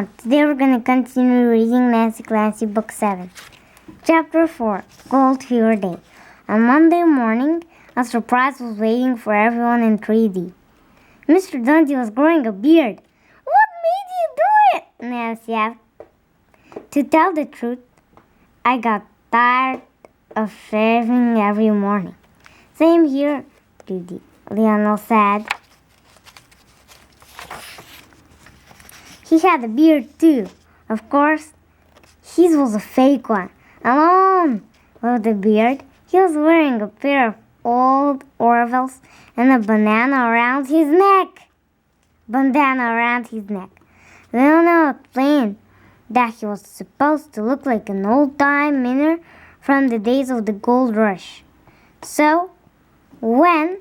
Today we're going to continue reading Nancy Clancy Book 7. Chapter 4, Gold Fever Day. On Monday morning, a surprise was waiting for everyone in 3D. Mr. Dundee was growing a beard. "What made you do it?" Nancy asked. "To tell the truth, I got tired of shaving every morning." "Same here, Judy," Lionel said. He had a beard too. Of course, his was a fake one. Alone with the beard, he was wearing a pair of old Orville's and a bandana around his neck. Lionel explained that he was supposed to look like an old-time miner from the days of the gold rush. So, when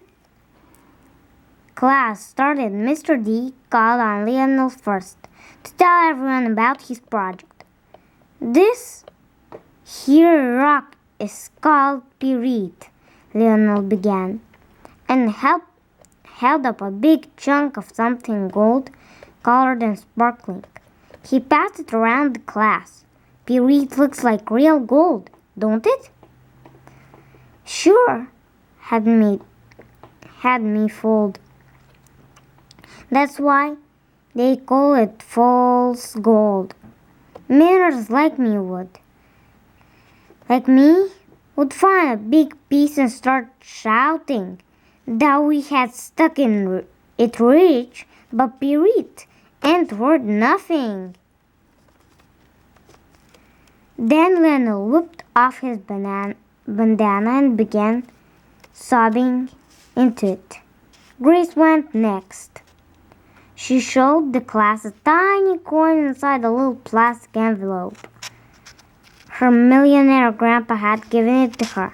class started, Mr. D called on Lionel first to tell everyone about his project. "This here rock is called pyrite," Lionel began, and held up a big chunk of something gold-colored and sparkling. He passed it around the class. "Pyrite looks like real gold, don't it?" "Sure," had me fooled. "That's why they call it false gold. Miners like me would find a big piece and start shouting that we had stuck in it rich, but pyrite ain't worth nothing." Then Lionel whipped off his bandana and began sobbing into it. Grace went next. She showed the class a tiny coin inside a little plastic envelope. Her millionaire grandpa had given it to her.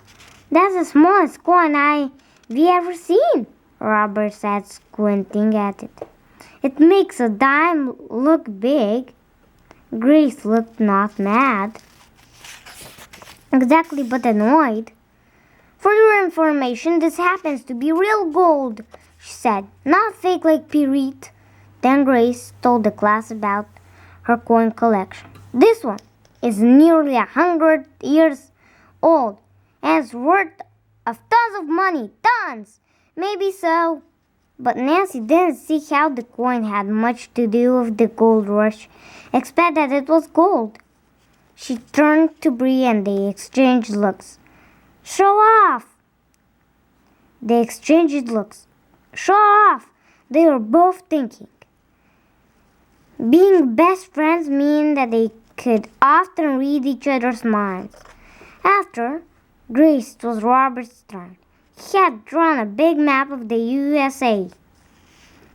"That's the smallest coin I've ever seen," Robert said, squinting at it. "It makes a dime look big." Grace looked not mad exactly, but annoyed. "For your information, this happens to be real gold," she said, "not fake like pyrite." Then Grace told the class about her coin collection. "This one is nearly 100 years old, and it's worth of tons of money. Tons! Maybe so." But Nancy didn't see how the coin had much to do with the gold rush, except that it was gold. She turned to Bree and they exchanged looks. "Show off!" They exchanged looks. "Show off!" they were both thinking. Being best friends mean that they could often read each other's minds. After Grace, it was Robert's turn. He had drawn a big map of the USA.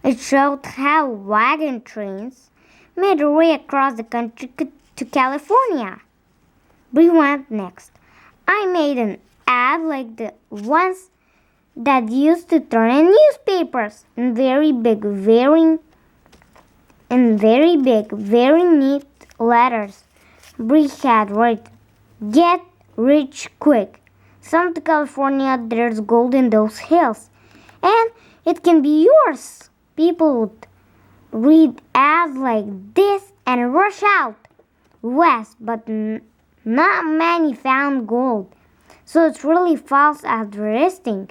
It showed how wagon trains made their way across the country to California. Bree went next. "I made an ad like the ones that used to turn in newspapers, in very big, very neat letters." Bree had written, "Get rich quick. Some to California, there's gold in those hills, and it can be yours." People would read ads like this and rush out west, but not many found gold, so it's really false advertising,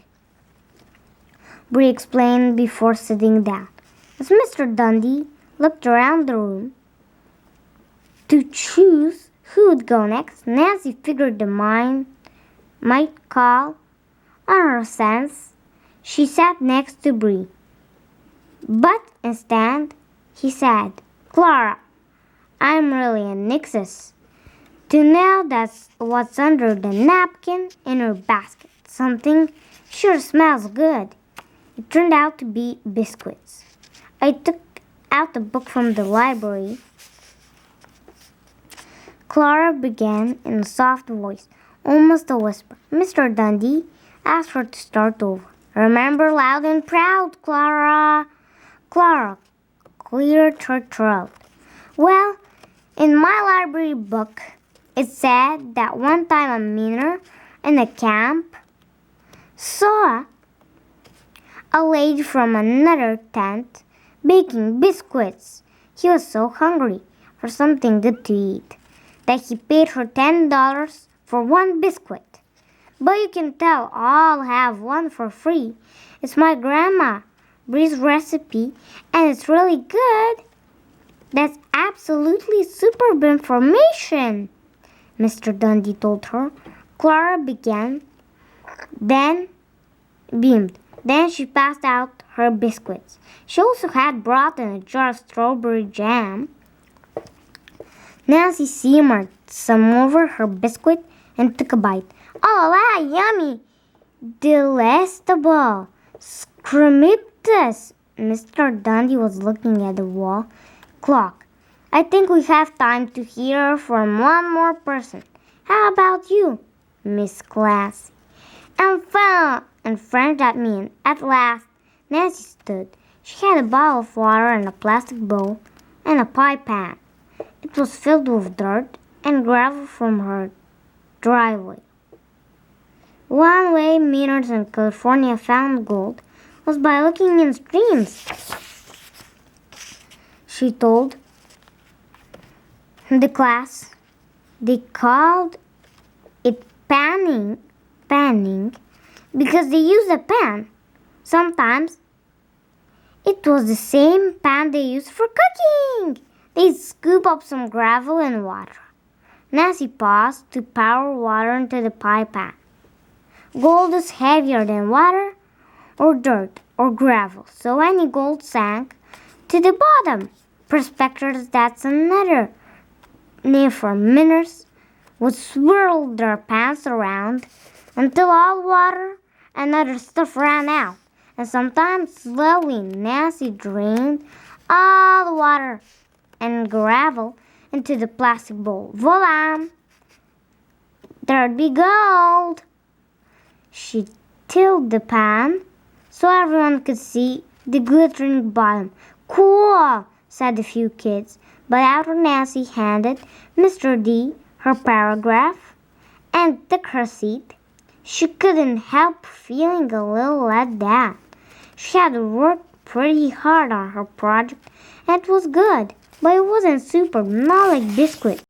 Bree explained before sitting down. As Mr. Dundee looked around the room to choose who would go next, Nancy figured the mind might call on her sense. She sat next to Bree. But instead, he said, "Clara, I'm really anxious to know that's what's under the napkin in her basket. Something sure smells good." It turned out to be biscuits. I took out a book from the library. Clara began in a soft voice, almost a whisper. Mr. Dundee asked her to start over. "Remember loud and proud, Clara." Clara cleared her throat. "Well, in my library book, it said that one time a miner in a camp saw a lady from another tent baking biscuits. He was so hungry. for something good to eat, that he paid her $10 for one biscuit. But you can tell I'll have one for free. It's my grandma Bree's recipe, and it's really good. That's absolutely superb information, Mr. Dundee told her. Clara beamed. Then she passed out her biscuits. She also had brought in a jar of strawberry jam. Nancy simmered some over her biscuit and took a bite. Oh, yummy! Delectable! Scrumptious! Mr. Dundee was looking at the wall clock. I think we have time to hear from one more person. How about you, Miss Clancy? And French that mean. At last, Nancy stood. She had a bottle of water and a plastic bowl and a pie pan. It was filled with dirt and gravel from her driveway. One way miners in California found gold was by looking in streams, she told the class. They called it panning because they used a pan. Sometimes it was the same pan they used for cooking. They'd scoop up some gravel and water. Nancy paused to pour water into the pie pan. Gold is heavier than water or dirt or gravel, so any gold sank to the bottom. Prospectors, that's another name for miners, would swirl their pans around until all water and other stuff ran out. And sometimes slowly Nancy drained all the water and gravel into the plastic bowl. Voila! There'd be gold. She tilted the pan so everyone could see the glittering bottom. Cool, said a few kids. But after Nancy handed Mr. D her paragraph and took her seat, she couldn't help feeling a little let down. She had worked pretty hard on her project, and it was good, but it wasn't super, not like biscuit.